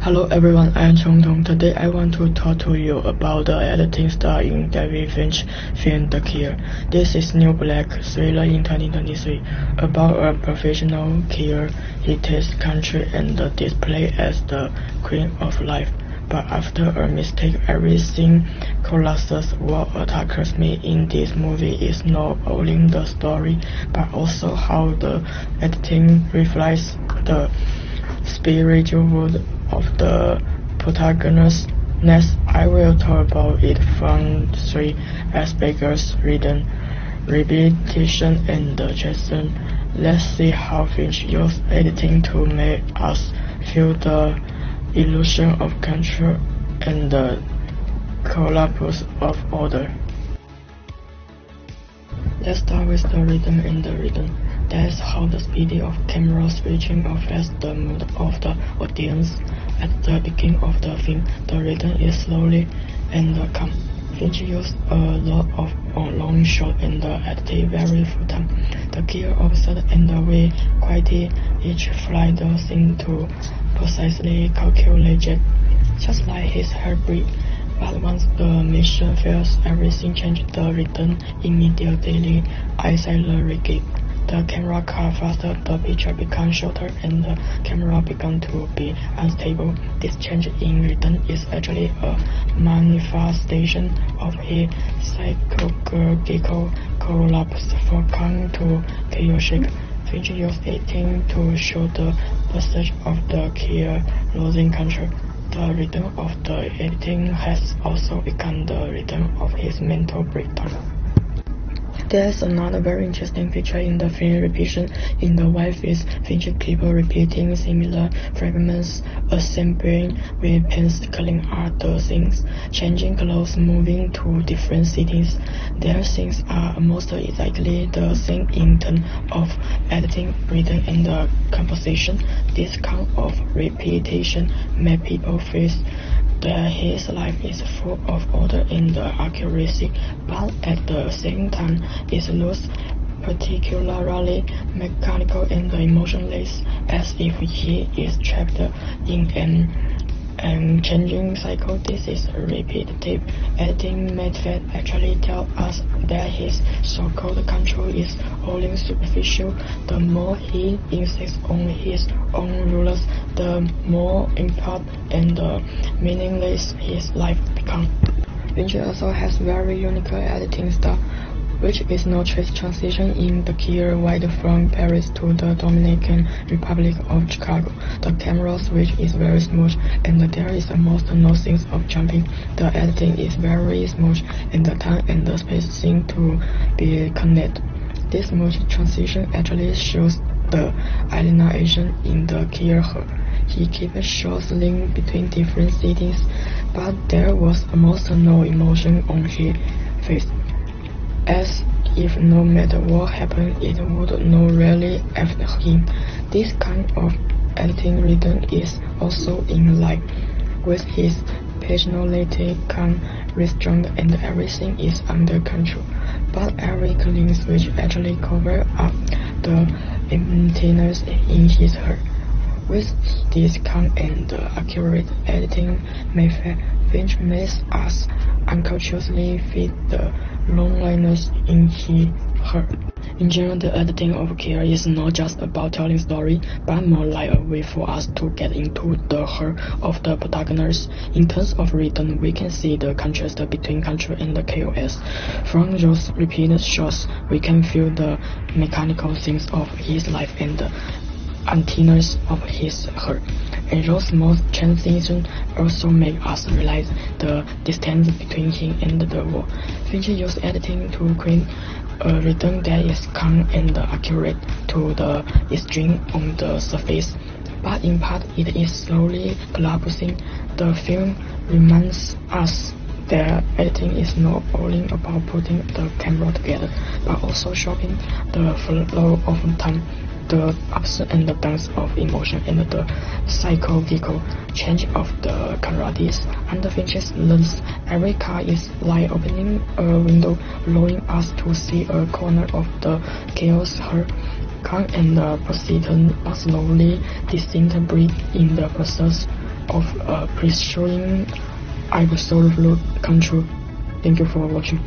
Hello everyone, I am Chong Tong. Today I want to talk to you about the editing style in David Finch film The Killer. This is new black thriller in 2023 about a professional killer. He takes country and display as the queen of life. But after a mistake, everything collapses. What attacks me in this movie is not only the story, but also how the editing reflects the spiritual world of the protagonist. Next, I will talk about it from three aspects: rhythm, repetition, and chasing. Let's see how Finch used editing to make us feel the illusion of control and the collapse of order. Let's start with the rhythm and the rhythm. That's how the speed of camera switching affects the mood of the audience. At the beginning of the film, the rhythm is slowly and calm. Finch used a lot of long shots and edited very full time. The killer observed and we quality each flight the scene to precisely calculated, just like his heartbeat. But once the mission fails, everything changes. The rhythm immediately accelerated. The camera cut faster, the picture becomes shorter, and the camera began to be unstable. This change in rhythm is actually a manifestation of his psychological collapse from calm to chaotic. Finch used editing to show the passage of the killer losing control. The rhythm of the editing has also become the rhythm of his mental breakdown. There's another very interesting feature in the film repetition. In the white face, Finch keeps repeating similar fragments, assembling weapons, killing other things, changing clothes, moving to different cities. Their scenes are almost exactly the same in terms of editing, rhythm, and composition. This kind of repetition makes people feel that his life is full of order and accuracy, but at the same time it looks particularly mechanical and emotionless, as if he is trapped in an changing cycle. This is repetitive editing method actually tells us that his so-called control is only superficial. The more he insists on his own rules, the more important and meaningless his life becomes. Finch also has very unique editing style, which is no trace transition in The Killer wide from Paris to the Dominican Republic of Chicago. The camera switch is very smooth, and there is almost no sense of jumping. The editing is very smooth, and the time and the space seem to be connected. This smooth transition actually shows the alienation in the killer. He keeps shots linked between different cities, but there was almost no emotion on his face, as if no matter what happened, it would not really affect him. This kind of editing rhythm is also in line with his personality, calm, restrained, and everything is under control. But every clean switch actually covers up the emptiness in his heart. With this calm and accurate editing method, Finch makes us unconsciously feel the loneliness in his heart. In general, the editing of Killer is not just about telling story, but more like a way for us to get into the heart of the protagonist. In terms of rhythm, we can see the contrast between control and the chaos. From those repeated shots, we can feel the mechanical things of his life and the emptiness of his heart. And those small transitions also make us realize the distance between him and the world. Finch used editing to create a rhythm that is calm and accurate to the extreme on the surface, but in part it is slowly collapsing. The film reminds us that editing is not only about putting the camera together, but also showing the flow of time, the ups and the downs of emotion, and the psychological change of the characters. Under Finch's lens, every car is like opening a window, allowing us to see a corner of the chaos. Her calm and persistent but slowly disintegrate in the process. of pre-showing absolute control. Thank you for watching.